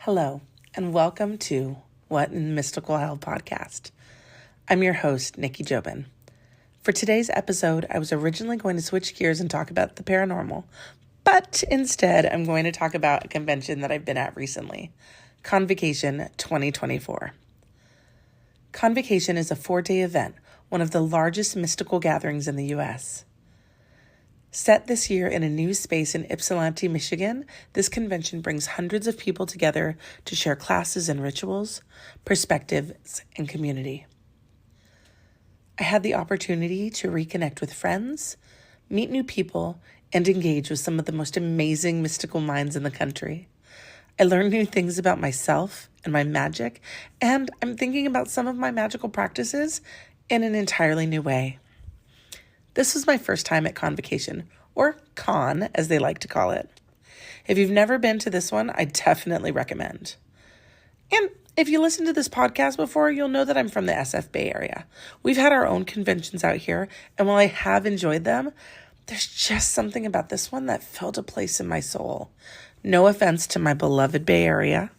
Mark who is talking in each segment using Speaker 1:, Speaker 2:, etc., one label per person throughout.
Speaker 1: Hello, and welcome to What in Mystical Hell podcast. I'm your host, Nikki Jobin. For today's episode, I was originally going to switch gears and talk about the paranormal, but instead I'm going to talk about a convention that I've been at recently, ConVocation 2024. ConVocation is a 4-day event, one of the largest mystical gatherings in the U.S. Set this year in a new space in Ypsilanti, Michigan, this convention brings hundreds of people together to share classes and rituals, perspectives, and community. I had the opportunity to reconnect with friends, meet new people, and engage with some of the most amazing mystical minds in the country. I learned new things about myself and my magic, and I'm thinking about some of my magical practices in an entirely new way. This was my first time at ConVocation, or Con, as they like to call it. If you've never been to this one, I definitely recommend. And if you listen to this podcast before, you'll know that I'm from the SF Bay Area. We've had our own conventions out here, and while I have enjoyed them, there's just something about this one that filled a place in my soul. No offense to my beloved Bay Area,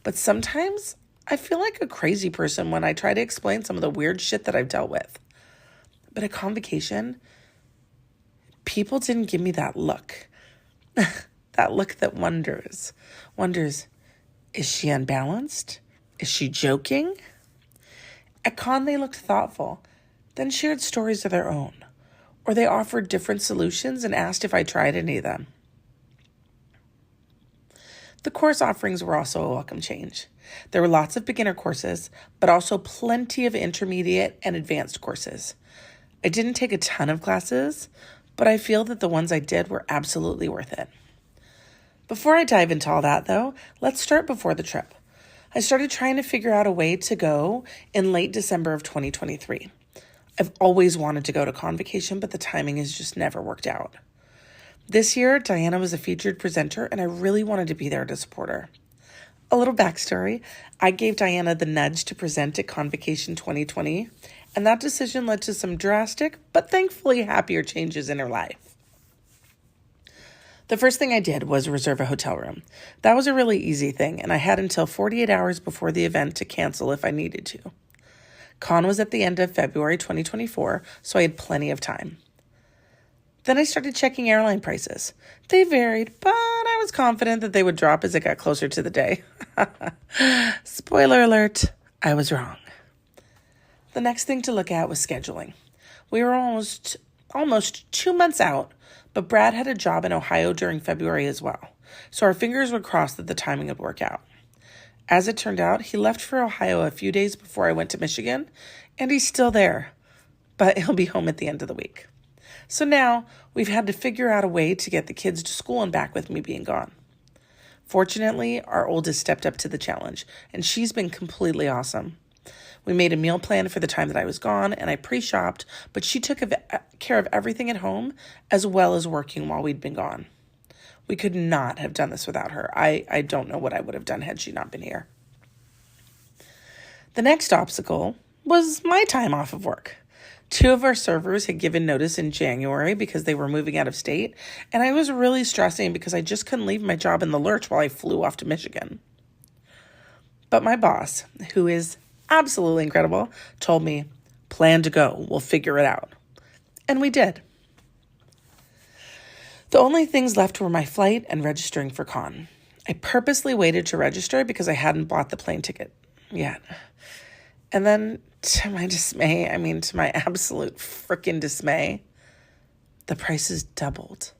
Speaker 1: but sometimes I feel like a crazy person when I try to explain some of the weird shit that I've dealt with. But at ConVocation, people didn't give me that look. That look that wonders, is she unbalanced? Is she joking? At Con, they looked thoughtful, then shared stories of their own, or they offered different solutions and asked if I tried any of them. The course offerings were also a welcome change. There were lots of beginner courses, but also plenty of intermediate and advanced courses. I didn't take a ton of classes, but I feel that the ones I did were absolutely worth it. Before I dive into all that, though, let's start before the trip. I started trying to figure out a way to go in late December of 2023. I've always wanted to go to ConVocation, but the timing has just never worked out. This year, Diana was a featured presenter, and I really wanted to be there to support her. A little backstory, I gave Diana the nudge to present at ConVocation 2020, and that decision led to some drastic, but thankfully happier changes in her life. The first thing I did was reserve a hotel room. That was a really easy thing, and I had until 48 hours before the event to cancel if I needed to. Con was at the end of February 2024, so I had plenty of time. Then I started checking airline prices. They varied, but I was confident that they would drop as it got closer to the day. Spoiler alert, I was wrong. The next thing to look at was scheduling. We were almost 2 months out, but Brad had a job in Ohio during February as well, so our fingers were crossed that the timing would work out. As it turned out, he left for Ohio a few days before I went to Michigan, and he's still there, but he'll be home at the end of the week. So now we've had to figure out a way to get the kids to school and back with me being gone. Fortunately, our oldest stepped up to the challenge, and she's been completely awesome. We made a meal plan for the time that I was gone, and I pre-shopped, but she took care of everything at home as well as working while we'd been gone. We could not have done this without her. I don't know what I would have done had she not been here. The next obstacle was my time off of work. 2 of our servers had given notice in January because they were moving out of state, and I was really stressing because I just couldn't leave my job in the lurch while I flew off to Michigan. But my boss, who is absolutely incredible, told me, plan to go, we'll figure it out. And we did. The only things left were my flight and registering for Con. I purposely waited to register because I hadn't bought the plane ticket yet. And then, to my absolute freaking dismay, the prices doubled.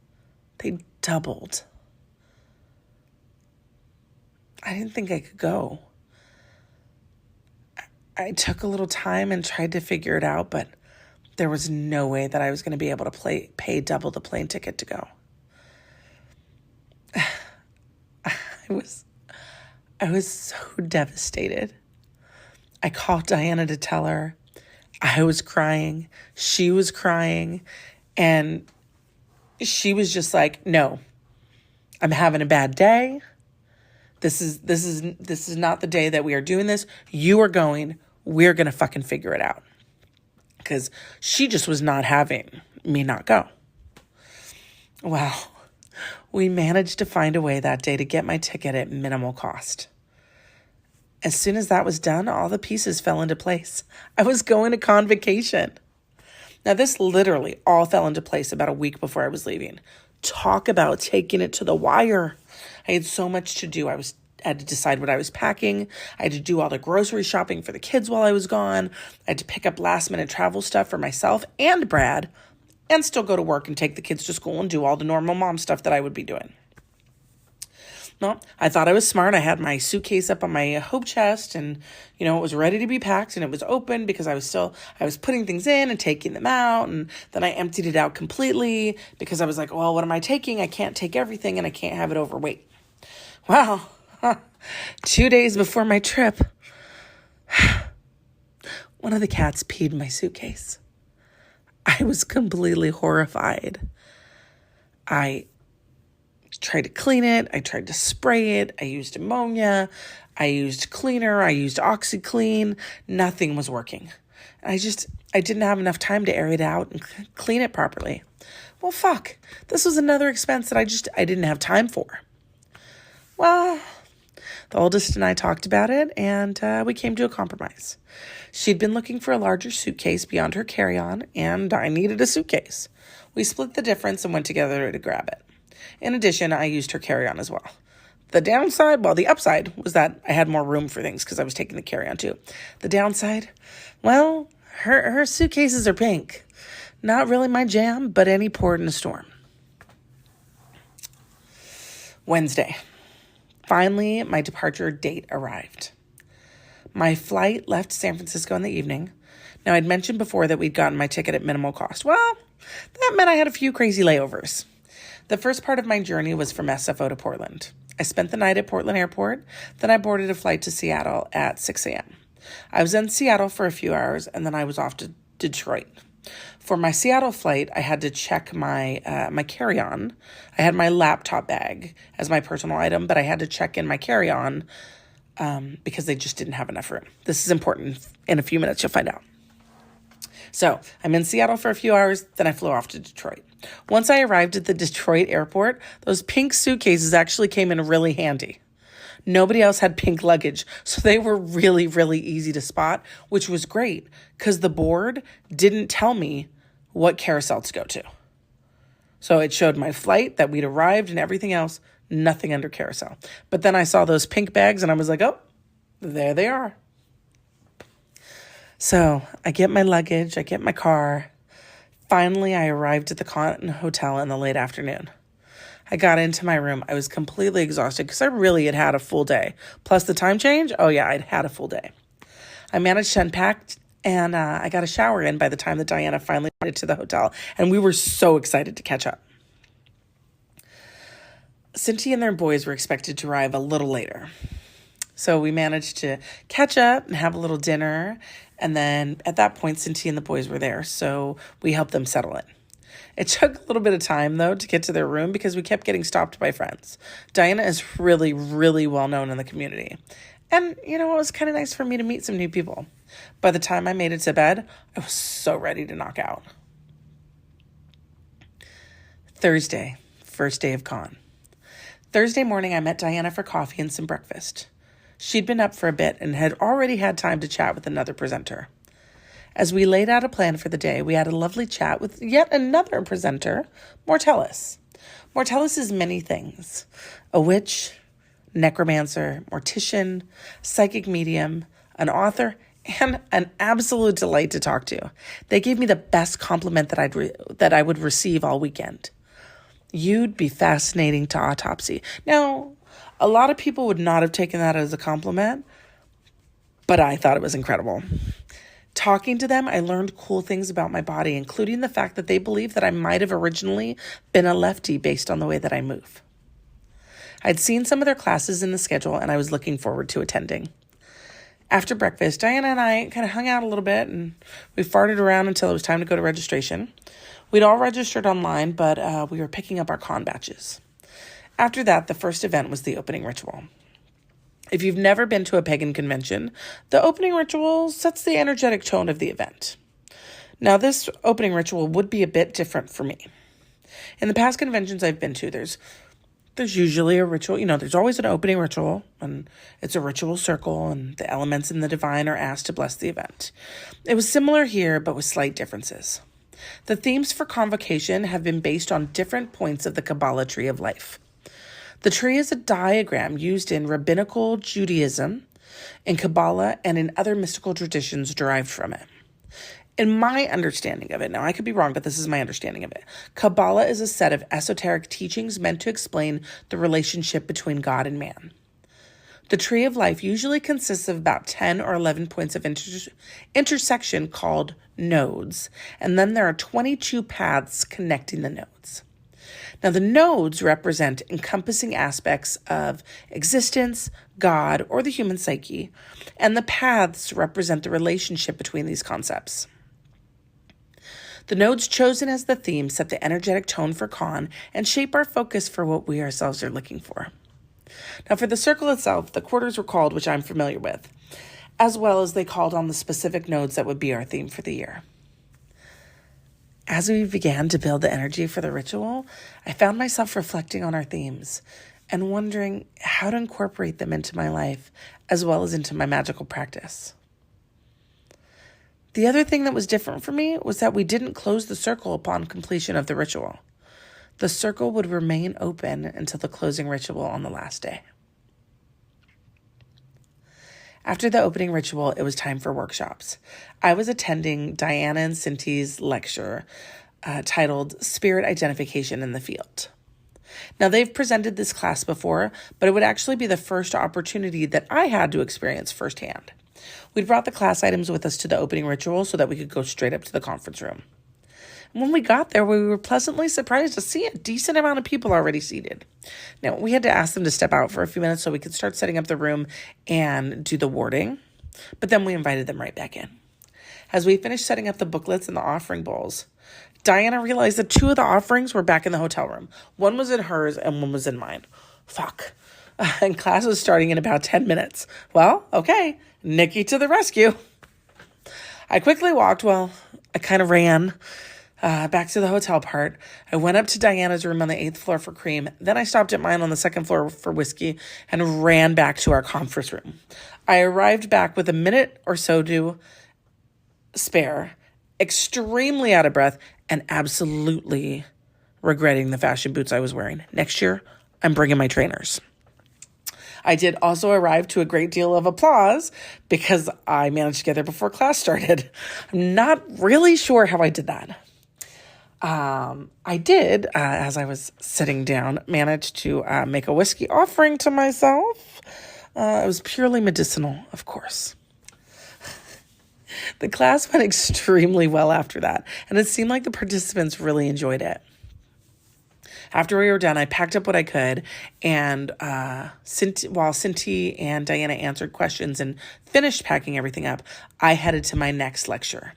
Speaker 1: They doubled. I didn't think I could go. I took a little time and tried to figure it out, but there was no way that I was going to be able to pay double the plane ticket to go. I was so devastated. I called Diana to tell her. I was crying. She was crying. And she was just like, no, I'm having a bad day. This is not the day that we are doing this. You are going. We're going to fucking figure it out. Because she just was not having me not go. Well, we managed to find a way that day to get my ticket at minimal cost. As soon as that was done, all the pieces fell into place. I was going to ConVocation. Now, this literally all fell into place about a week before I was leaving. Talk about taking it to the wire. I had so much to do. I had to decide what I was packing. I had to do all the grocery shopping for the kids while I was gone. I had to pick up last minute travel stuff for myself and Brad, and still go to work and take the kids to school and do all the normal mom stuff that I would be doing. Well, I thought I was smart. I had my suitcase up on my hope chest and, it was ready to be packed and it was open because I was putting things in and taking them out. And then I emptied it out completely because I was like, well, what am I taking? I can't take everything and I can't have it overweight. Well, 2 days before my trip, one of the cats peed in my suitcase. I was completely horrified. I tried to clean it. I tried to spray it. I used ammonia. I used cleaner. I used OxyClean. Nothing was working. I didn't have enough time to air it out and clean it properly. Well, fuck. This was another expense that I didn't have time for. Well, the oldest and I talked about it, and we came to a compromise. She'd been looking for a larger suitcase beyond her carry-on, and I needed a suitcase. We split the difference and went together to grab it. In addition, I used her carry-on as well. The upside was that I had more room for things because I was taking the carry-on too. The downside, well, her suitcases are pink. Not really my jam, but any port in a storm. Wednesday. Finally, my departure date arrived. My flight left San Francisco in the evening. Now, I'd mentioned before that we'd gotten my ticket at minimal cost. Well, that meant I had a few crazy layovers. The first part of my journey was from SFO to Portland. I spent the night at Portland Airport, then I boarded a flight to Seattle at 6 a.m. I was in Seattle for a few hours, and then I was off to Detroit. For my Seattle flight, I had to check my carry-on. I had my laptop bag as my personal item, but I had to check in my carry-on because they just didn't have enough room. This is important. In a few minutes, you'll find out. So I'm in Seattle for a few hours, then I flew off to Detroit. Once I arrived at the Detroit airport, those pink suitcases actually came in really handy. Nobody else had pink luggage, so they were really, really easy to spot, which was great because the board didn't tell me what carousel to go to. So it showed my flight, that we'd arrived, and everything else, nothing under carousel. But then I saw those pink bags, and I was like, oh, there they are. So I get my luggage, I get my car. Finally, I arrived at the Con Hotel in the late afternoon. I got into my room. I was completely exhausted because I really had a full day. Plus the time change, oh yeah, I'd had a full day. I managed to unpack, and I got a shower in by the time that Diana finally made it to the hotel, and we were so excited to catch up. Cindy and their boys were expected to arrive a little later. So we managed to catch up and have a little dinner. And then at that point, Cindy and the boys were there. So we helped them settle in. It took a little bit of time, though, to get to their room because we kept getting stopped by friends. Diana is really, really well known in the community. And, it was kind of nice for me to meet some new people. By the time I made it to bed, I was so ready to knock out. Thursday, first day of con. Thursday morning, I met Diana for coffee and some breakfast. She'd been up for a bit and had already had time to chat with another presenter. As we laid out a plan for the day, we had a lovely chat with yet another presenter, Mortellus. Mortellus is many things: a witch, necromancer, mortician, psychic medium, an author, and an absolute delight to talk to. They gave me the best compliment that I would receive all weekend. You'd be fascinating to autopsy. Now, a lot of people would not have taken that as a compliment, but I thought it was incredible. Talking to them, I learned cool things about my body, including the fact that they believe that I might have originally been a lefty based on the way that I move. I'd seen some of their classes in the schedule, and I was looking forward to attending. After breakfast, Diana and I kind of hung out a little bit, and we farted around until it was time to go to registration. We'd all registered online, but we were picking up our con badges. After that, the first event was the opening ritual. If you've never been to a pagan convention, the opening ritual sets the energetic tone of the event. Now, this opening ritual would be a bit different for me. In the past conventions I've been to, there's there's usually a ritual. There's always an opening ritual, and it's a ritual circle, and the elements in the divine are asked to bless the event. It was similar here, but with slight differences. The themes for ConVocation have been based on different points of the Kabbalah tree of life. The tree is a diagram used in rabbinical Judaism, in Kabbalah, and in other mystical traditions derived from it. In my understanding of it, now I could be wrong, but this is my understanding of it, Kabbalah is a set of esoteric teachings meant to explain the relationship between God and man. The tree of life usually consists of about 10 or 11 points of intersection called nodes, and then there are 22 paths connecting the nodes. Now, the nodes represent encompassing aspects of existence, God, or the human psyche, and the paths represent the relationship between these concepts. The nodes chosen as the theme set the energetic tone for Con and shape our focus for what we ourselves are looking for. Now, for the circle itself, the quarters were called, which I'm familiar with, as well as they called on the specific nodes that would be our theme for the year. As we began to build the energy for the ritual, I found myself reflecting on our themes and wondering how to incorporate them into my life as well as into my magical practice. The other thing that was different for me was that we didn't close the circle upon completion of the ritual. The circle would remain open until the closing ritual on the last day. After the opening ritual, it was time for workshops. I was attending Diana and Cindy's lecture titled Spirit Identification in the Field. Now, they've presented this class before, but it would actually be the first opportunity that I had to experience firsthand. We'd brought the class items with us to the opening ritual so that we could go straight up to the conference room. When we got there, we were pleasantly surprised to see a decent amount of people already seated. Now, we had to ask them to step out for a few minutes so we could start setting up the room and do the warding, but then we invited them right back in. As we finished setting up the booklets and the offering bowls, Diana realized that 2 of the offerings were back in the hotel room. One was in hers and one was in mine. Fuck. And class was starting in about 10 minutes. Well, okay, Nikki to the rescue. I quickly walked, I kind of ran back to the hotel part. I went up to Diana's room on the 8th floor for cream. Then I stopped at mine on the 2nd floor for whiskey and ran back to our conference room. I arrived back with a minute or so to spare, extremely out of breath, and absolutely regretting the fashion boots I was wearing. Next year, I'm bringing my trainers. I did also arrive to a great deal of applause because I managed to get there before class started. I'm not really sure how I did that. I did, as I was sitting down, manage to make a whiskey offering to myself. It was purely medicinal, of course. The class went extremely well after that, and it seemed like the participants really enjoyed it. After we were done, I packed up what I could, and while Cindy and Diana answered questions and finished packing everything up, I headed to my next lecture,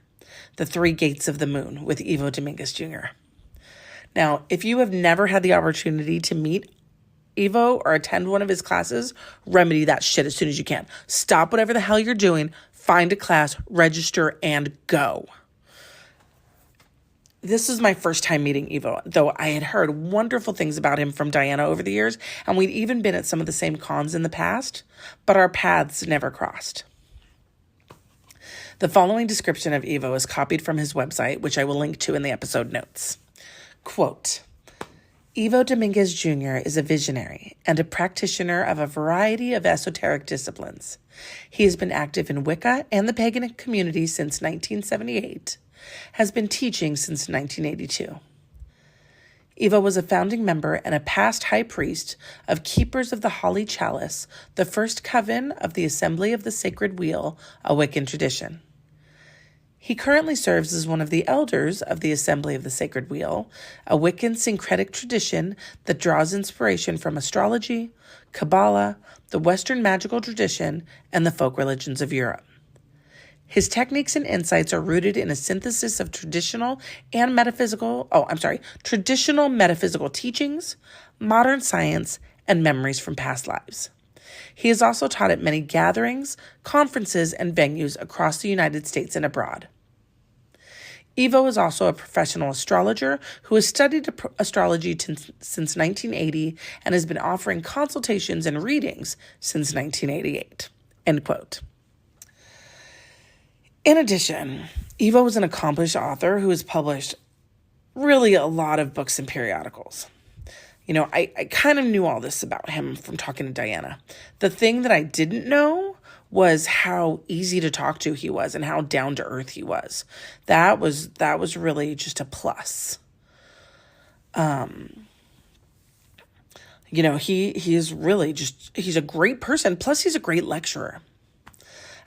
Speaker 1: The 3 Gates of the Moon with Ivo Dominguez Jr. Now, if you have never had the opportunity to meet Ivo or attend one of his classes, remedy that shit as soon as you can. Stop whatever the hell you're doing, find a class, register, and go. This is my first time meeting Ivo, though I had heard wonderful things about him from Diana over the years, and we'd even been at some of the same cons in the past, but our paths never crossed. The following description of Ivo is copied from his website, which I will link to in the episode notes. Quote, Ivo Dominguez Jr. is a visionary and a practitioner of a variety of esoteric disciplines. He has been active in Wicca and the pagan community since 1978, has been teaching since 1982. Ivo was a founding member and a past high priest of Keepers of the Holy Chalice, the first coven of the Assembly of the Sacred Wheel, a Wiccan tradition. He currently serves as one of the elders of the Assembly of the Sacred Wheel, a Wiccan syncretic tradition that draws inspiration from astrology, Kabbalah, the Western magical tradition, and the folk religions of Europe. His techniques and insights are rooted in a synthesis of traditional metaphysical teachings, modern science, and memories from past lives. He has also taught at many gatherings, conferences, and venues across the United States and abroad. Evo is also a professional astrologer who has studied astrology since 1980 and has been offering consultations and readings since 1988. End quote. In addition, Evo is an accomplished author who has published really a lot of books and periodicals. I kind of knew all this about him from talking to Diana. The thing that I didn't know was how easy to talk to he was and how down to earth he was. That was really just a plus. He is really he's a great person. Plus he's a great lecturer.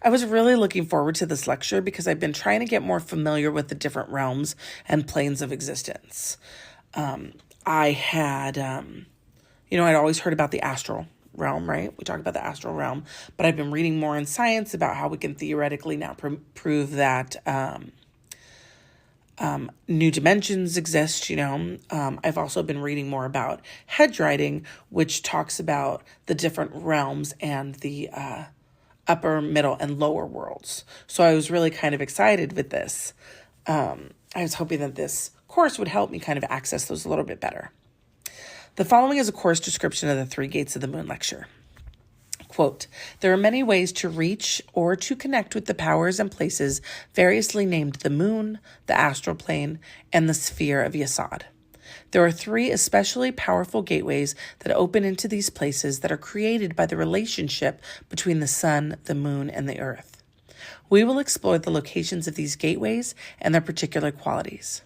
Speaker 1: I was really looking forward to this lecture because I've been trying to get more familiar with the different realms and planes of existence. I had, I'd always heard about the astral realm, right? We talked about the astral realm, but I've been reading more in science about how we can theoretically now prove that new dimensions exist, I've also been reading more about hedge writing, which talks about the different realms and the upper, middle, and lower worlds. So I was really kind of excited with this. I was hoping that this course would help me kind of access those a little bit better. The following is a course description of the 3 Gates of the Moon lecture. Quote, there are many ways to reach or to connect with the powers and places variously named the moon, the astral plane, and the sphere of Yesod. There are 3 especially powerful gateways that open into these places that are created by the relationship between the sun, the moon, and the earth. We will explore the locations of these gateways and their particular qualities.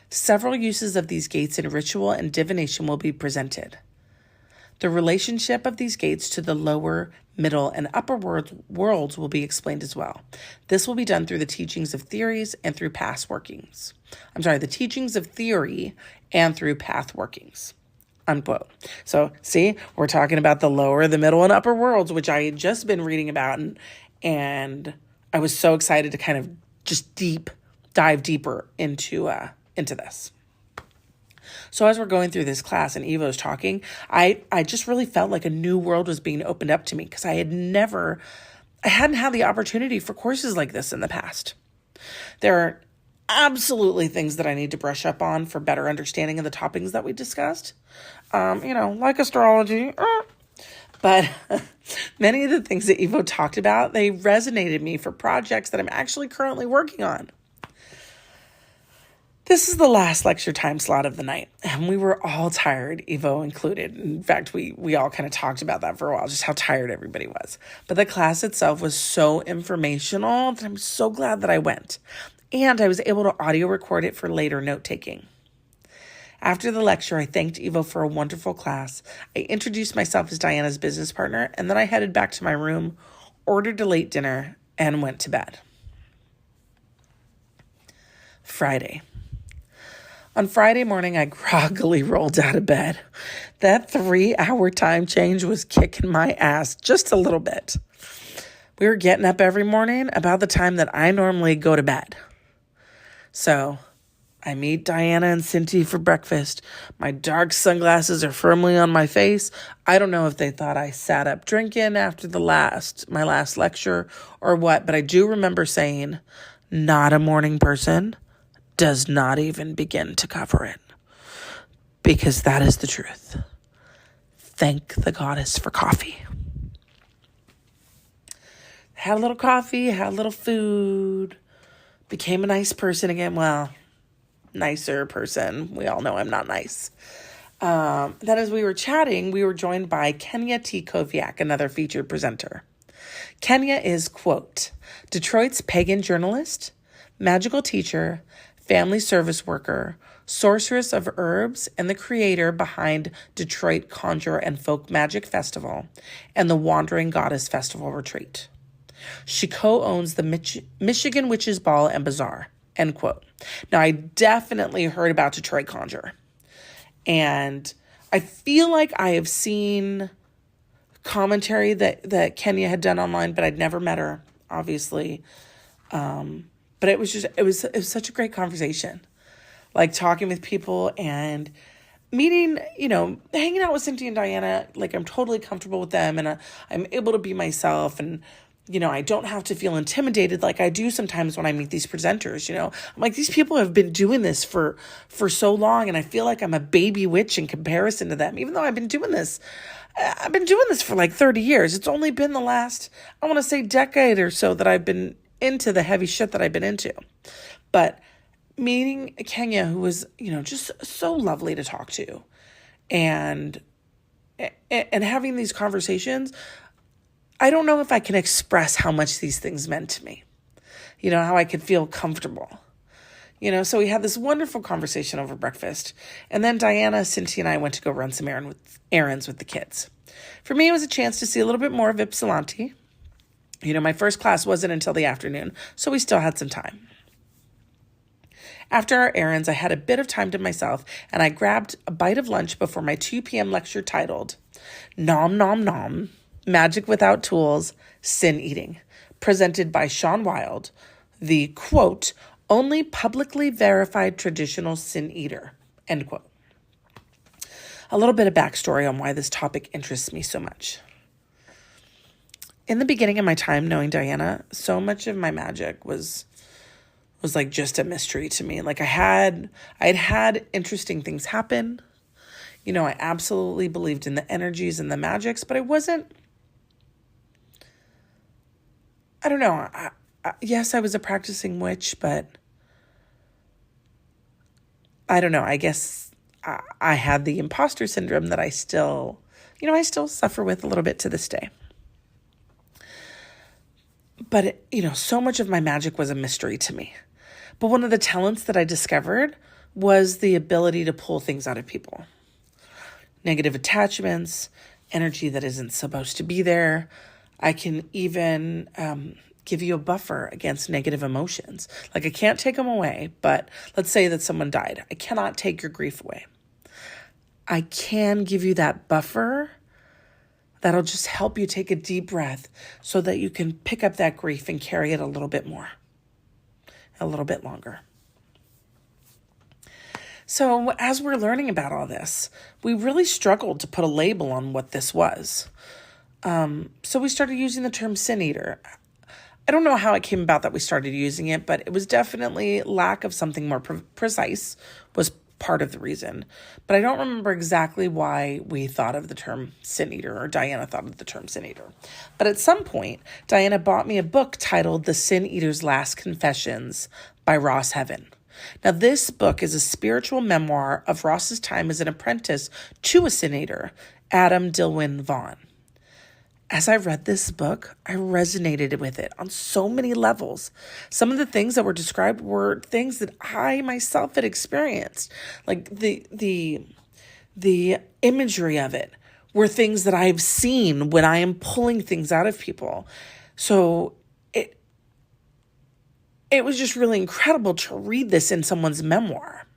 Speaker 1: Several uses of these gates in ritual and divination will be presented. The relationship of these gates to the lower, middle, and upper worlds will be explained as well. This will be done through the teachings of theories and through past workings. The teachings of theory and through path workings. Unquote. So, see, we're talking about the lower, the middle, and upper worlds, which I had just been reading about, and I was so excited to kind of just dive deeper into this. So as we're going through this class and Evo's talking, I just really felt like a new world was being opened up to me because I hadn't had the opportunity for courses like this in the past. There are absolutely things that I need to brush up on for better understanding of the topics that we discussed, like astrology. But many of the things that Evo talked about, they resonated me for projects that I'm actually currently working on. This is the last lecture time slot of the night, and we were all tired, Evo included. In fact, we all kind of talked about that for a while, just how tired everybody was. But the class itself was so informational that I'm so glad that I went. And I was able to audio record it for later note-taking. After the lecture, I thanked Evo for a wonderful class. I introduced myself as Diana's business partner, and then I headed back to my room, ordered a late dinner, and went to bed. Friday. On Friday morning, I groggily rolled out of bed. That 3-hour time change was kicking my ass just a little bit. We were getting up every morning about the time that I normally go to bed. So I meet Diana and Cindy for breakfast. My dark sunglasses are firmly on my face. I don't know if they thought I sat up drinking after my last lecture or what, but I do remember saying, not a morning person, does not even begin to cover it. Because that is the truth. Thank the goddess for coffee. Had a little coffee, had a little food, became a nice person again. Well, nicer person. We all know I'm not nice. Then as we were chatting, we were joined by Kenya T. Koviak, another featured presenter. Kenya is, quote, Detroit's pagan journalist, magical teacher, family service worker, sorceress of herbs, and the creator behind Detroit Conjure and Folk Magic Festival and the Wandering Goddess Festival Retreat. She co-owns the Michigan Witches Ball and Bazaar, end quote. Now, I definitely heard about Detroit Conjure, and I feel like I have seen commentary that Kenya had done online, but I'd never met her, obviously. But it was such a great conversation, like talking with people and meeting, hanging out with Cynthia and Diana. Like I'm totally comfortable with them and I'm able to be myself. And I don't have to feel intimidated like I do sometimes when I meet these presenters. I'm like, these people have been doing this for so long, and I feel like I'm a baby witch in comparison to them, even though I've been doing this for like 30 years. It's only been the last, I want to say, decade or so that I've been into the heavy shit that I've been into. But meeting Kenya, who was, just so lovely to talk to, and having these conversations, I don't know if I can express how much these things meant to me, how I could feel comfortable. So we had this wonderful conversation over breakfast. And then Diana, Cynthia, and I went to go run some errands with the kids. For me, it was a chance to see a little bit more of Ypsilanti. My first class wasn't until the afternoon, so we still had some time. After our errands, I had a bit of time to myself, and I grabbed a bite of lunch before my 2 p.m. lecture titled, Nom Nom Nom, Magic Without Tools, Sin Eating, presented by Sean Wilde, the, quote, only publicly verified traditional sin eater, end quote. A little bit of backstory on why this topic interests me so much. In the beginning of my time knowing Diana, so much of my magic was like just a mystery to me. Like I'd had interesting things happen. I absolutely believed in the energies and the magics, but I don't know. Yes, I was a practicing witch, but I don't know. I guess I had the imposter syndrome that I still suffer with a little bit to this day. But, so much of my magic was a mystery to me. But one of the talents that I discovered was the ability to pull things out of people. Negative attachments, energy that isn't supposed to be there. I can even give you a buffer against negative emotions. Like I can't take them away, but let's say that someone died. I cannot take your grief away. I can give you that buffer that'll just help you take a deep breath so that you can pick up that grief and carry it a little bit more, a little bit longer. So as we're learning about all this, we really struggled to put a label on what this was. So we started using the term sin eater. I don't know how it came about that we started using it, but it was definitely lack of something more precise was part of the reason. But I don't remember exactly why we thought of the term sin eater, or Diana thought of the term sin eater. But at some point, Diana bought me a book titled The Sin Eater's Last Confessions by Ross Heaven. Now, this book is a spiritual memoir of Ross's time as an apprentice to a sin eater, Adam Dilwyn Vaughn. As I read this book, I resonated with it on so many levels. Some of the things that were described were things that I myself had experienced. Like the imagery of it were things that I've seen when I am pulling things out of people. So it was just really incredible to read this in someone's memoir.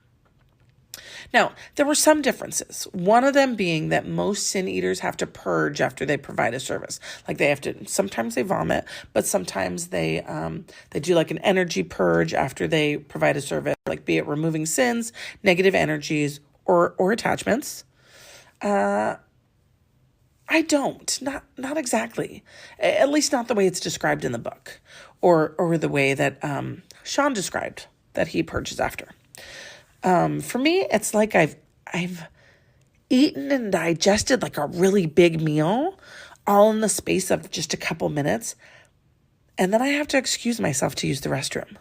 Speaker 1: Now, there were some differences. One of them being that most sin eaters have to purge after they provide a service. Like they have to, sometimes they vomit, but sometimes they do like an energy purge after they provide a service, like be it removing sins, negative energies, or attachments. I don't, not exactly, at least not the way it's described in the book, or the way that Sean described that he purges after. For me, it's like I've eaten and digested like a really big meal, all in the space of just a couple minutes, and then I have to excuse myself to use the restroom.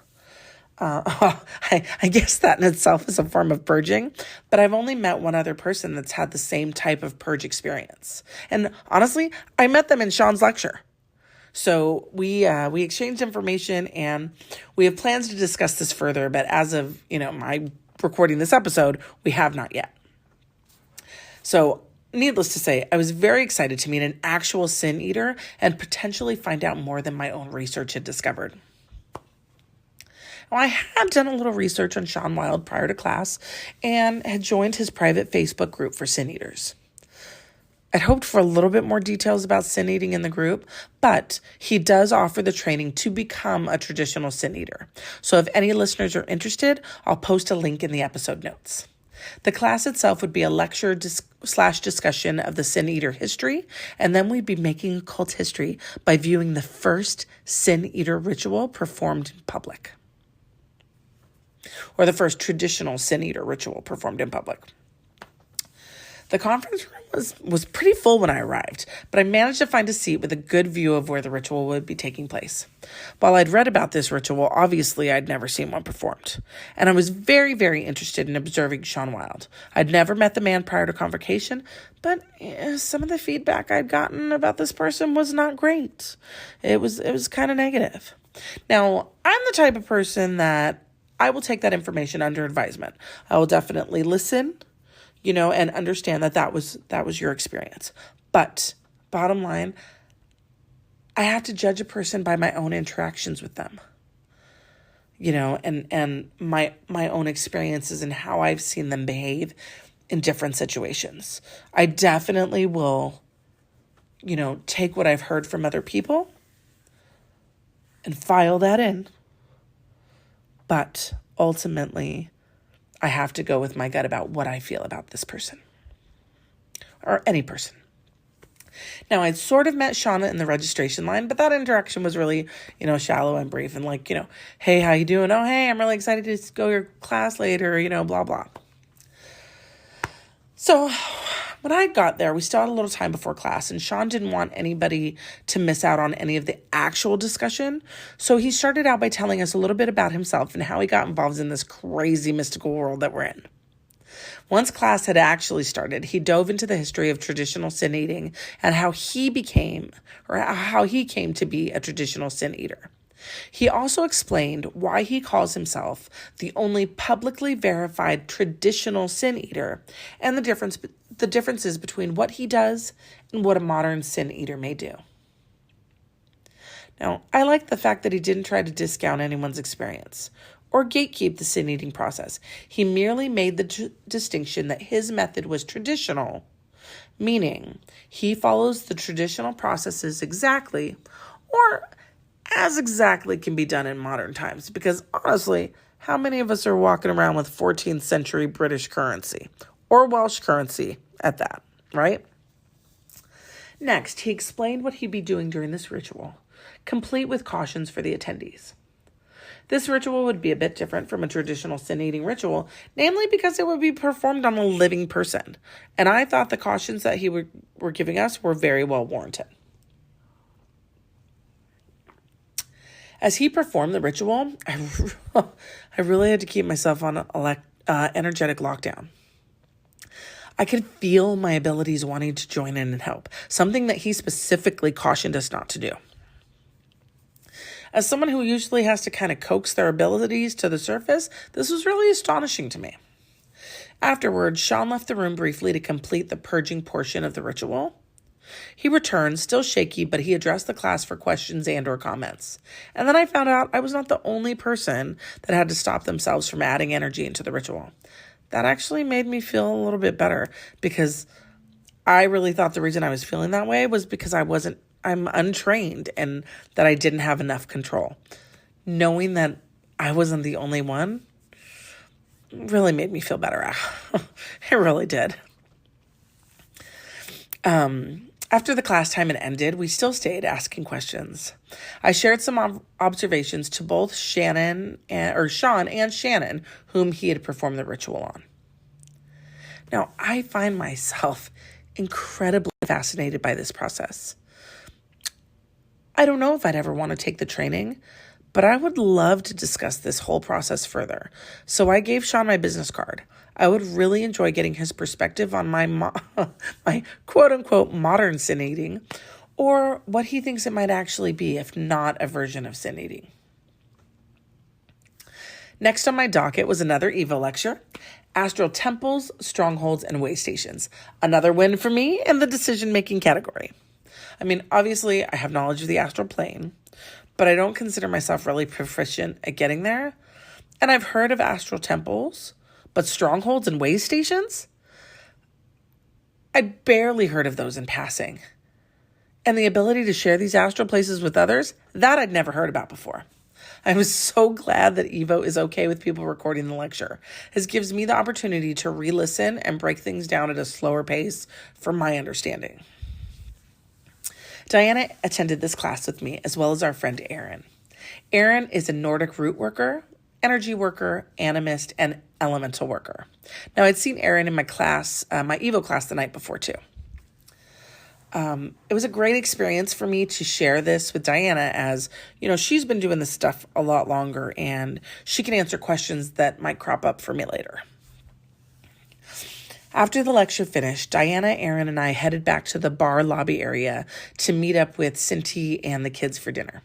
Speaker 1: I guess that in itself is a form of purging, but I've only met one other person that's had the same type of purge experience. And honestly, I met them in Sean's lecture. So we exchanged information, and we have plans to discuss this further, but as of, my recording this episode, we have not yet. So needless to say, I was very excited to meet an actual sin eater and potentially find out more than my own research had discovered. Now, I had done a little research on Sean Wilde prior to class and had joined his private Facebook group for sin eaters. I'd hoped for a little bit more details about sin eating in the group, but he does offer the training to become a traditional sin eater. So if any listeners are interested, I'll post a link in the episode notes. The class itself would be a lecture slash discussion of the Sin Eater history, and then we'd be making occult history by viewing the first Sin Eater ritual performed in public. Or the first traditional Sin Eater ritual performed in public. The conference room was pretty full when I arrived, but I managed to find a seat with a good view of where the ritual would be taking place. While I'd read about this ritual, obviously I'd never seen one performed, and I was very, very interested in observing Sean Wilde. I'd never met the man prior to ConVocation, but some of the feedback I'd gotten about this person was not great. It was kind of negative. Now, I'm the type of person that I will take that information under advisement. I will definitely listen, and understand that was your experience. But bottom line, I have to judge a person by my own interactions with them, and my own experiences and how I've seen them behave in different situations. I definitely will, take what I've heard from other people and file that in. But ultimately, I have to go with my gut about what I feel about this person or any person. Now, I'd sort of met Shauna in the registration line, but that interaction was really, shallow and brief and hey, how you doing? Oh, hey, I'm really excited to go to your class later, blah, blah. So when I got there, we still had a little time before class, and Sean didn't want anybody to miss out on any of the actual discussion. So he started out by telling us a little bit about himself and how he got involved in this crazy mystical world that we're in. Once class had actually started, he dove into the history of traditional sin eating and how he came to be a traditional sin eater. He also explained why he calls himself the only publicly verified traditional sin eater and the differences between what he does and what a modern sin eater may do. Now, I like the fact that he didn't try to discount anyone's experience or gatekeep the sin eating process. He merely made the distinction that his method was traditional, meaning he follows the traditional processes exactly, or as exactly can be done in modern times. Because honestly, how many of us are walking around with 14th century British currency or Welsh currency at that, right? Next, he explained what he'd be doing during this ritual, complete with cautions for the attendees. This ritual would be a bit different from a traditional sin-eating ritual, namely because it would be performed on a living person, and I thought the cautions that he were giving us were very well warranted. As he performed the ritual, I really had to keep myself on energetic lockdown. I could feel my abilities wanting to join in and help, something that he specifically cautioned us not to do. As someone who usually has to kind of coax their abilities to the surface, this was really astonishing to me. Afterwards, Sean left the room briefly to complete the purging portion of the ritual. He returned, still shaky, but he addressed the class for questions and or comments. And then I found out I was not the only person that had to stop themselves from adding energy into the ritual. That actually made me feel a little bit better, because I really thought the reason I was feeling that way was because I'm untrained and that I didn't have enough control. Knowing that I wasn't the only one really made me feel better. It really did. After the class time had ended, we still stayed asking questions. I shared some observations to both Sean and Shannon, whom he had performed the ritual on. Now, I find myself incredibly fascinated by this process. I don't know if I'd ever want to take the training, but I would love to discuss this whole process further. So I gave Sean my business card. I would really enjoy getting his perspective on my quote-unquote modern sin eating, or what he thinks it might actually be, if not a version of sin eating. Next on my docket was another Evo lecture, Astral Temples, Strongholds, and Way Stations. Another win for me in the decision-making category. I mean, obviously, I have knowledge of the astral plane, but I don't consider myself really proficient at getting there. And I've heard of astral temples, but strongholds and way stations? I'd barely heard of those in passing. And the ability to share these astral places with others, that I'd never heard about before. I was so glad that Evo is okay with people recording the lecture. This gives me the opportunity to re-listen and break things down at a slower pace for my understanding. Diana attended this class with me, as well as our friend Erin. Erin is a Nordic root worker, energy worker, animist, and elemental worker. Now, I'd seen Erin in my class, my Evo class the night before, too. It was a great experience for me to share this with Diana, as, she's been doing this stuff a lot longer, and she can answer questions that might crop up for me later. After the lecture finished, Diana, Erin, and I headed back to the bar lobby area to meet up with Cinti and the kids for dinner.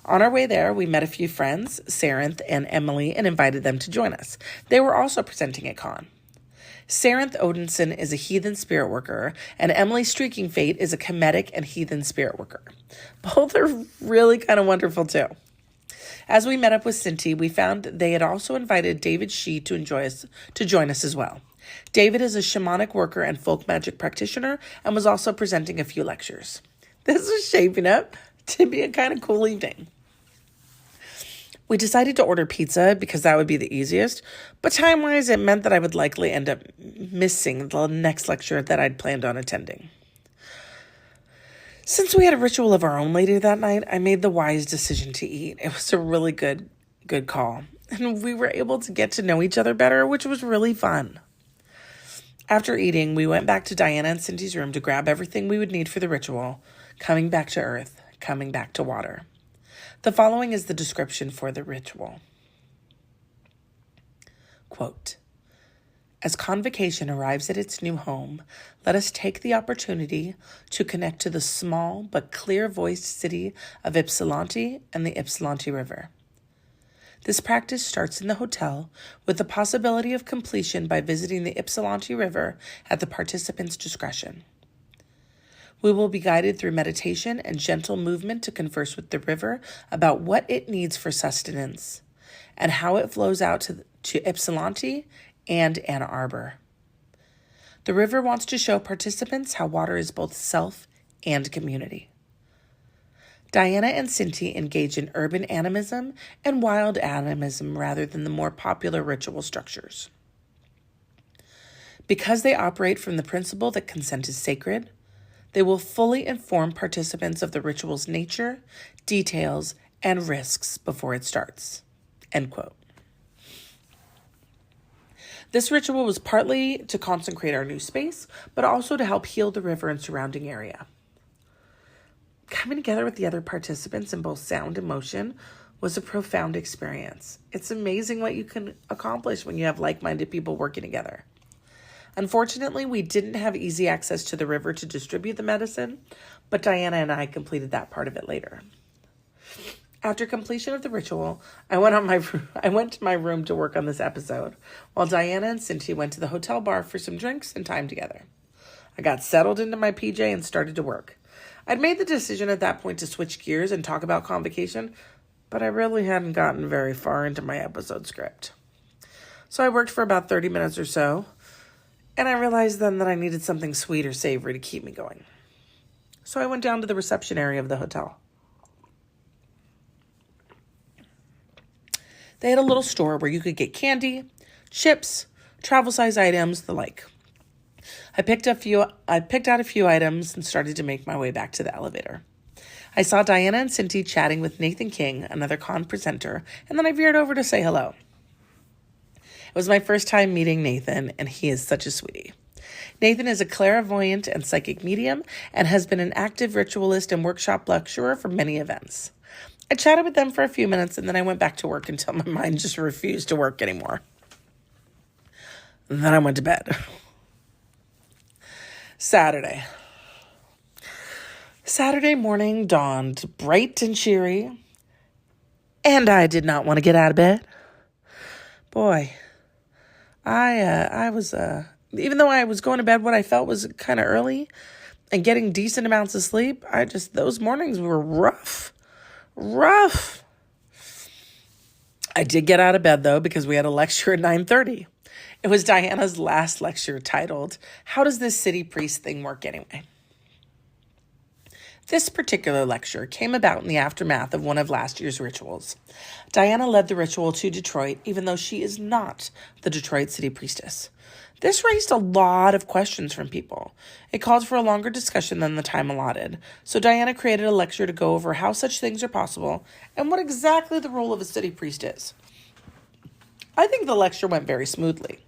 Speaker 1: On our way there, we met a few friends, Sarinth and Emily, and invited them to join us. They were also presenting at Con. Sarinth Odinson is a heathen spirit worker, and Emily Streaking Fate is a comedic and heathen spirit worker. Both are really kind of wonderful, too. As we met up with Cinti, we found they had also invited David Shee to join us as well. David is a shamanic worker and folk magic practitioner and was also presenting a few lectures. This was shaping up to be a kind of cool evening. We decided to order pizza because that would be the easiest, but time-wise it meant that I would likely end up missing the next lecture that I'd planned on attending. Since we had a ritual of our own later that night, I made the wise decision to eat. It was a really good call, and we were able to get to know each other better, which was really fun. After eating, we went back to Diana and Cinti's room to grab everything we would need for the ritual, coming back to earth, coming back to water. The following is the description for the ritual. Quote, as ConVocation arrives at its new home, let us take the opportunity to connect to the small but clear-voiced city of Ypsilanti and the Ypsilanti River. This practice starts in the hotel with the possibility of completion by visiting the Ypsilanti River at the participant's discretion. We will be guided through meditation and gentle movement to converse with the river about what it needs for sustenance and how it flows out to Ypsilanti and Ann Arbor. The river wants to show participants how water is both self and community. Diana and Cinti engage in urban animism and wild animism rather than the more popular ritual structures. Because they operate from the principle that consent is sacred, they will fully inform participants of the ritual's nature, details, and risks before it starts. End quote. This ritual was partly to consecrate our new space, but also to help heal the river and surrounding area. Coming together with the other participants in both sound and motion was a profound experience. It's amazing what you can accomplish when you have like-minded people working together. Unfortunately, we didn't have easy access to the river to distribute the medicine, but Diana and I completed that part of it later. After completion of the ritual, I went to my room to work on this episode, while Diana and Cinti went to the hotel bar for some drinks and time together. I got settled into my PJ and started to work. I'd made the decision at that point to switch gears and talk about ConVocation, but I really hadn't gotten very far into my episode script. So I worked for about 30 minutes or so, and I realized then that I needed something sweet or savory to keep me going. So I went down to the reception area of the hotel. They had a little store where you could get candy, chips, travel size items, the like. I picked out a few items and started to make my way back to the elevator. I saw Diana and Cinti chatting with Nathan King, another con presenter, and then I veered over to say hello. It was my first time meeting Nathan, and he is such a sweetie. Nathan is a clairvoyant and psychic medium and has been an active ritualist and workshop lecturer for many events. I chatted with them for a few minutes, and then I went back to work until my mind just refused to work anymore. And then I went to bed. Saturday morning dawned bright and cheery, and I did not want to get out of bed. Boy, I was, even though I was going to bed what I felt was kind of early and getting decent amounts of sleep, those mornings were rough. I did get out of bed, though, because we had a lecture at 9:30. It was Diana's last lecture titled, How Does This City Priest Thing Work Anyway? This particular lecture came about in the aftermath of one of last year's rituals. Diana led the ritual to Detroit, even though she is not the Detroit city priestess. This raised a lot of questions from people. It called for a longer discussion than the time allotted, so Diana created a lecture to go over how such things are possible and what exactly the role of a city priest is. I think the lecture went very smoothly.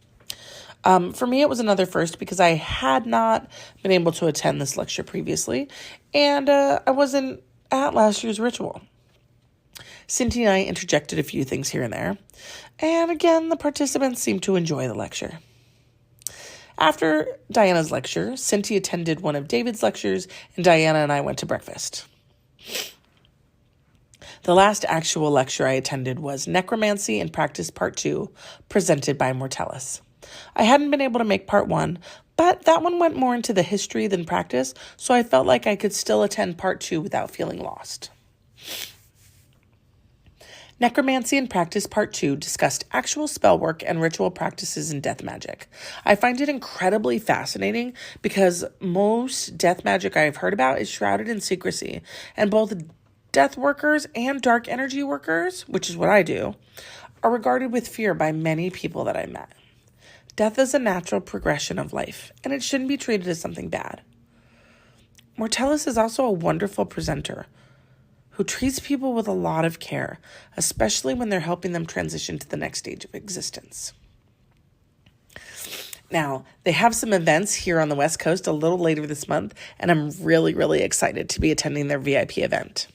Speaker 1: For me, it was another first because I had not been able to attend this lecture previously, and I wasn't at last year's ritual. Cindy and I interjected a few things here and there, and again, the participants seemed to enjoy the lecture. After Diana's lecture, Cindy attended one of David's lectures, and Diana and I went to breakfast. The last actual lecture I attended was Necromancy and Practice Part 2, presented by Mortellus. I hadn't been able to make Part 1, but that one went more into the history than practice, so I felt like I could still attend Part 2 without feeling lost. Necromancy and Practice Part 2 discussed actual spell work and ritual practices in death magic. I find it incredibly fascinating because most death magic I've heard about is shrouded in secrecy, and both death workers and dark energy workers, which is what I do, are regarded with fear by many people that I met. Death is a natural progression of life, and it shouldn't be treated as something bad. Mortellus is also a wonderful presenter who treats people with a lot of care, especially when they're helping them transition to the next stage of existence. Now, they have some events here on the West Coast a little later this month, and I'm really, really excited to be attending their VIP event.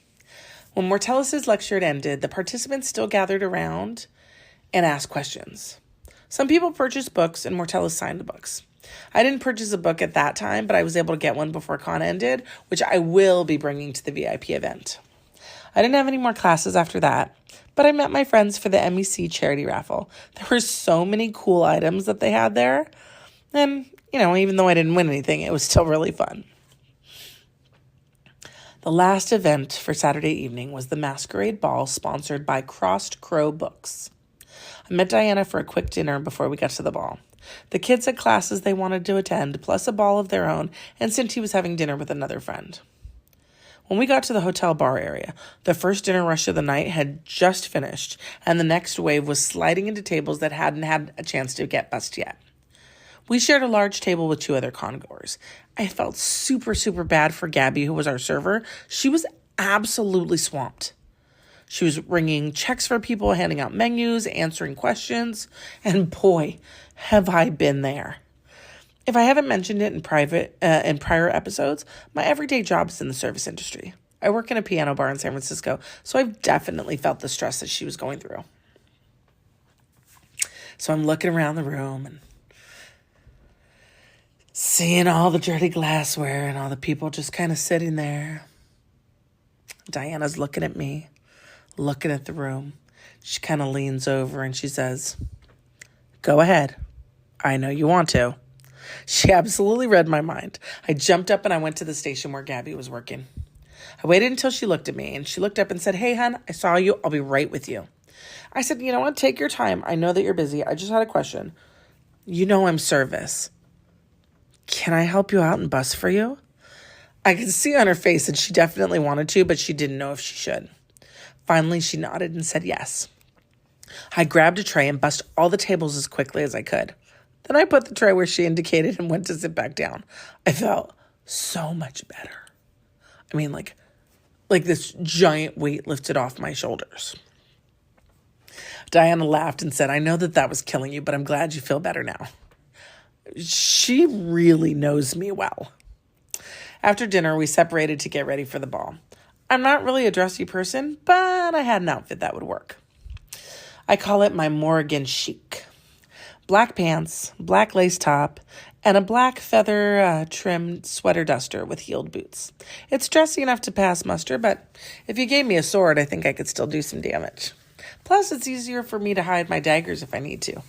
Speaker 1: When Mortellus' lecture had ended, the participants still gathered around and asked questions. Some people purchased books, and Mortellus signed the books. I didn't purchase a book at that time, but I was able to get one before Con ended, which I will be bringing to the VIP event. I didn't have any more classes after that, but I met my friends for the MEC charity raffle. There were so many cool items that they had there, and, even though I didn't win anything, it was still really fun. The last event for Saturday evening was the Masquerade Ball sponsored by Crossed Crow Books. I met Diana for a quick dinner before we got to the ball. The kids had classes they wanted to attend, plus a ball of their own, and Cindy was having dinner with another friend. When we got to the hotel bar area, the first dinner rush of the night had just finished, and the next wave was sliding into tables that hadn't had a chance to get bussed yet. We shared a large table with 2 other congoers. I felt super, super bad for Gabby, who was our server. She was absolutely swamped. She was ringing checks for people, handing out menus, answering questions, and boy, have I been there. If I haven't mentioned it in prior episodes, my everyday job is in the service industry. I work in a piano bar in San Francisco, so I've definitely felt the stress that she was going through. So I'm looking around the room and seeing all the dirty glassware and all the people just kind of sitting there. Diana's looking at me, looking at the room. She kind of leans over and she says, "Go ahead. I know you want to." She absolutely read my mind. I jumped up and I went to the station where Gabby was working. I waited until she looked at me, and she looked up and said, "Hey, hon, I saw you. I'll be right with you." I said, "You know what? Take your time. I know that you're busy. I just had a question. You know I'm service. Can I help you out and bus for you?" I could see on her face that she definitely wanted to, but she didn't know if she should. Finally, she nodded and said yes. I grabbed a tray and bussed all the tables as quickly as I could. Then I put the tray where she indicated and went to sit back down. I felt so much better. I mean, like this giant weight lifted off my shoulders. Diana laughed and said, "I know that was killing you, but I'm glad you feel better now." She really knows me well. After dinner, we separated to get ready for the ball. I'm not really a dressy person, but I had an outfit that would work. I call it my Morrigan chic. Black pants, black lace top, and a black feather-trimmed sweater duster with heeled boots. It's dressy enough to pass muster, but if you gave me a sword, I think I could still do some damage. Plus, it's easier for me to hide my daggers if I need to.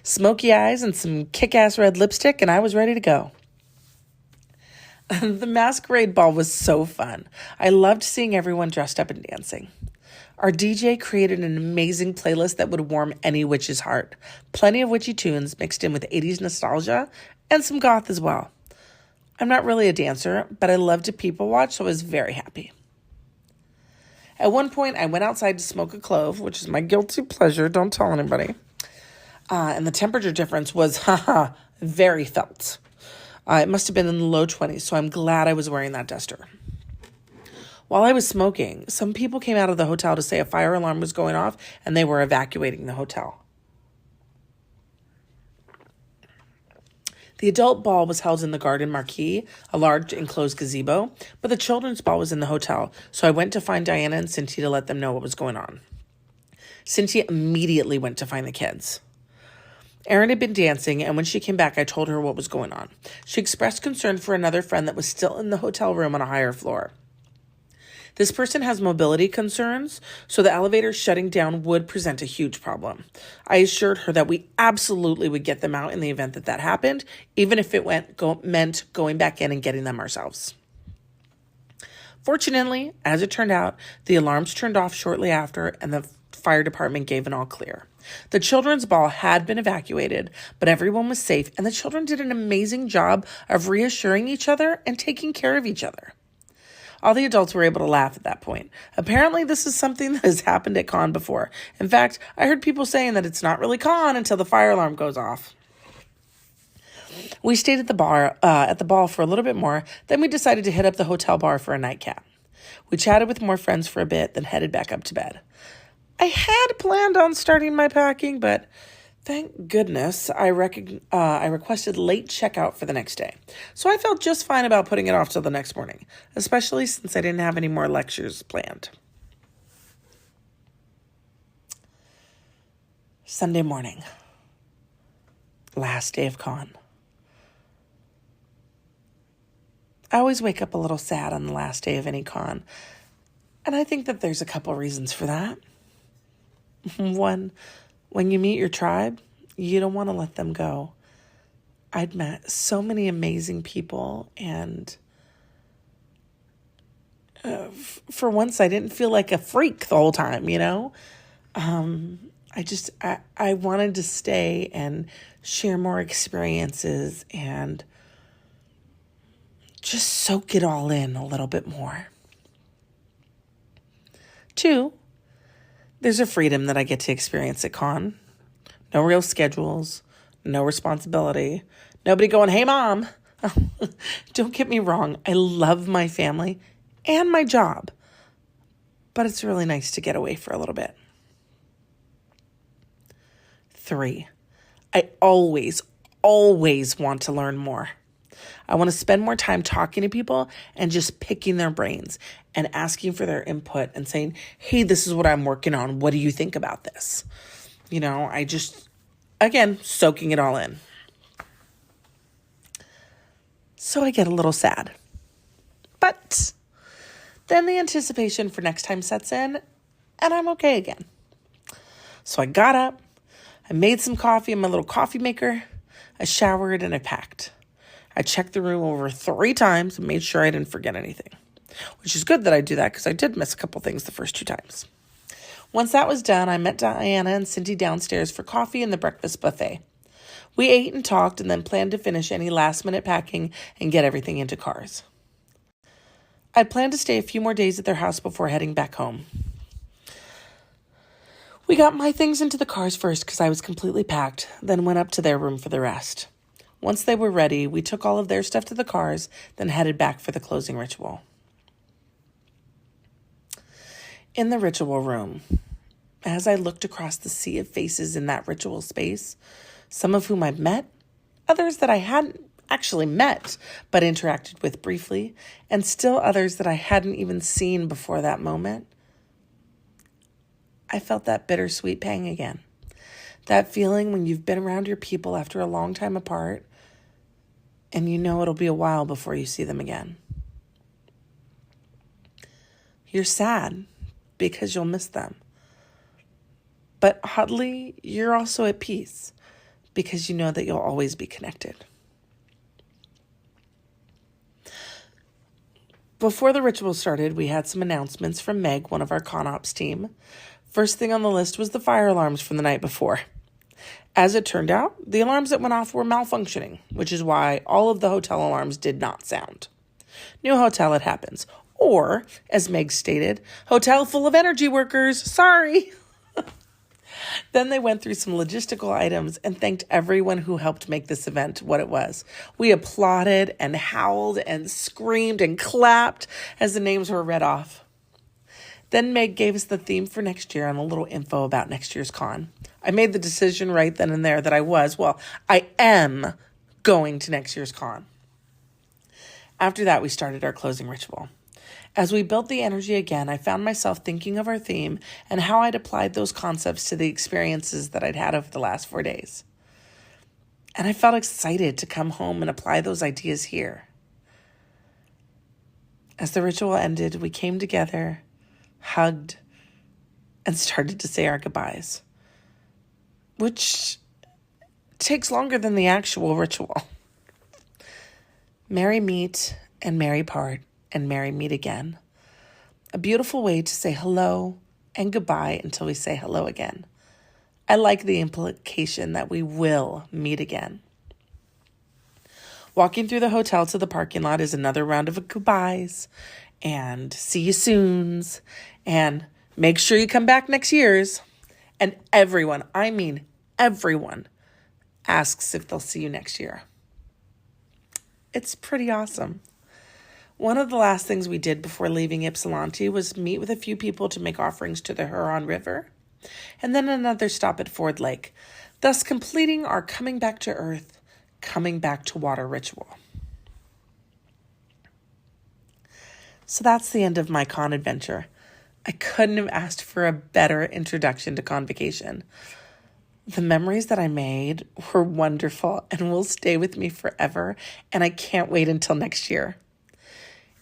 Speaker 1: Smoky eyes and some kick-ass red lipstick, and I was ready to go. The masquerade ball was so fun. I loved seeing everyone dressed up and dancing. Our DJ created an amazing playlist that would warm any witch's heart. Plenty of witchy tunes mixed in with 80s nostalgia and some goth as well. I'm not really a dancer, but I love to people watch, so I was very happy. At one point, I went outside to smoke a clove, which is my guilty pleasure. Don't tell anybody. And the temperature difference was, very felt. It must have been in the low 20s, so I'm glad I was wearing that duster. While I was smoking, some people came out of the hotel to say a fire alarm was going off and they were evacuating the hotel. The adult ball was held in the garden marquee, a large enclosed gazebo, but the children's ball was in the hotel, so I went to find Diana and Cynthia to let them know what was going on. Cynthia immediately went to find the kids. Erin had been dancing, and when she came back, I told her what was going on. She expressed concern for another friend that was still in the hotel room on a higher floor. This person has mobility concerns, so the elevator shutting down would present a huge problem. I assured her that we absolutely would get them out in the event that happened, even if it meant going back in and getting them ourselves. Fortunately, as it turned out, the alarms turned off shortly after, and the fire department gave an all clear. The children's ball had been evacuated, but everyone was safe, and the children did an amazing job of reassuring each other and taking care of each other. All the adults were able to laugh at that point. Apparently, this is something that has happened at Con before. In fact, I heard people saying that it's not really Con until the fire alarm goes off. We stayed at the ball for a little bit more, then we decided to hit up the hotel bar for a nightcap. We chatted with more friends for a bit, then headed back up to bed. I had planned on starting my packing, but thank goodness I requested late checkout for the next day. So I felt just fine about putting it off till the next morning, especially since I didn't have any more lectures planned. Sunday morning. Last day of Con. I always wake up a little sad on the last day of any Con, and I think that there's a couple reasons for that. One, when you meet your tribe, you don't want to let them go. I'd met so many amazing people, and for once I didn't feel like a freak the whole time, you know? I wanted to stay and share more experiences and just soak it all in a little bit more. Two, there's a freedom that I get to experience at Con. No real schedules, no responsibility, nobody going, hey, Mom. Don't get me wrong. I love my family and my job, but it's really nice to get away for a little bit. 3, I always want to learn more. I want to spend more time talking to people and just picking their brains and asking for their input and saying, hey, this is what I'm working on. What do you think about this? You know, again, soaking it all in. So I get a little sad. But then the anticipation for next time sets in, and I'm okay again. So I got up, I made some coffee in my little coffee maker, I showered, and I packed. I checked the room over 3 times and made sure I didn't forget anything, which is good that I do that because I did miss a couple things the first 2 times. Once that was done, I met Diana and Cindy downstairs for coffee and the breakfast buffet. We ate and talked and then planned to finish any last-minute packing and get everything into cars. I'd planned to stay a few more days at their house before heading back home. We got my things into the cars first because I was completely packed, then went up to their room for the rest. Once they were ready, we took all of their stuff to the cars, then headed back for the closing ritual. In the ritual room, as I looked across the sea of faces in that ritual space, some of whom I'd met, others that I hadn't actually met but interacted with briefly, and still others that I hadn't even seen before that moment, I felt that bittersweet pang again. That feeling when you've been around your people after a long time apart, and you know it'll be a while before you see them again. You're sad because you'll miss them. But oddly, you're also at peace because you know that you'll always be connected. Before the ritual started, we had some announcements from Meg, one of our Con Ops team. First thing on the list was the fire alarms from the night before. As it turned out, the alarms that went off were malfunctioning, which is why all of the hotel alarms did not sound. New hotel, it happens. Or, as Meg stated, hotel full of energy workers, sorry. Then they went through some logistical items and thanked everyone who helped make this event what it was. We applauded and howled and screamed and clapped as the names were read off. Then Meg gave us the theme for next year and a little info about next year's con. I made the decision right then and there that I am going to next year's con. After that, we started our closing ritual. As we built the energy again, I found myself thinking of our theme and how I'd applied those concepts to the experiences that I'd had over the last 4 days. And I felt excited to come home and apply those ideas here. As the ritual ended, we came together, hugged, and started to say our goodbyes, which takes longer than the actual ritual. Merry meet and merry part and merry meet again. A beautiful way to say hello and goodbye until we say hello again. I like the implication that we will meet again. Walking through the hotel to the parking lot is another round of goodbyes and see you soons and make sure you come back next year's. And everyone, I mean everyone, asks if they'll see you next year. It's pretty awesome. One of the last things we did before leaving Ypsilanti was meet with a few people to make offerings to the Huron River, and then another stop at Ford Lake, thus completing our coming back to earth, coming back to water ritual. So that's the end of my con adventure. I couldn't have asked for a better introduction to ConVocation. The memories that I made were wonderful and will stay with me forever, and I can't wait until next year.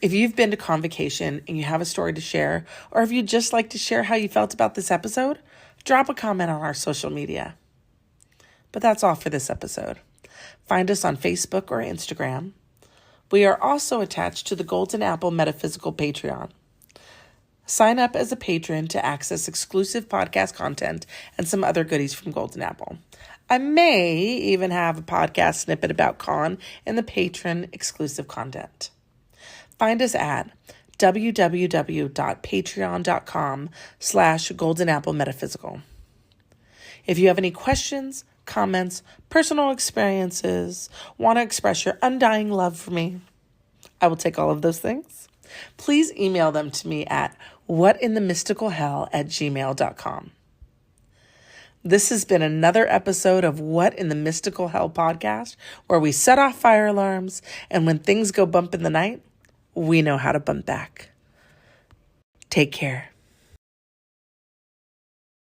Speaker 1: If you've been to ConVocation and you have a story to share, or if you'd just like to share how you felt about this episode, drop a comment on our social media. But that's all for this episode. Find us on Facebook or Instagram. We are also attached to the Golden Apple Metaphysical Patreon. Sign up as a patron to access exclusive podcast content and some other goodies from Golden Apple. I may even have a podcast snippet about con in the patron exclusive content. Find us at www.patreon.com/goldenapplemetaphysical. If you have any questions, comments, personal experiences, want to express your undying love for me, I will take all of those things. Please email them to me at whatinthemysticalhell@gmail.com. This has been another episode of What in the Mystical Hell podcast, where we set off fire alarms, and when things go bump in the night, we know how to bump back. Take care.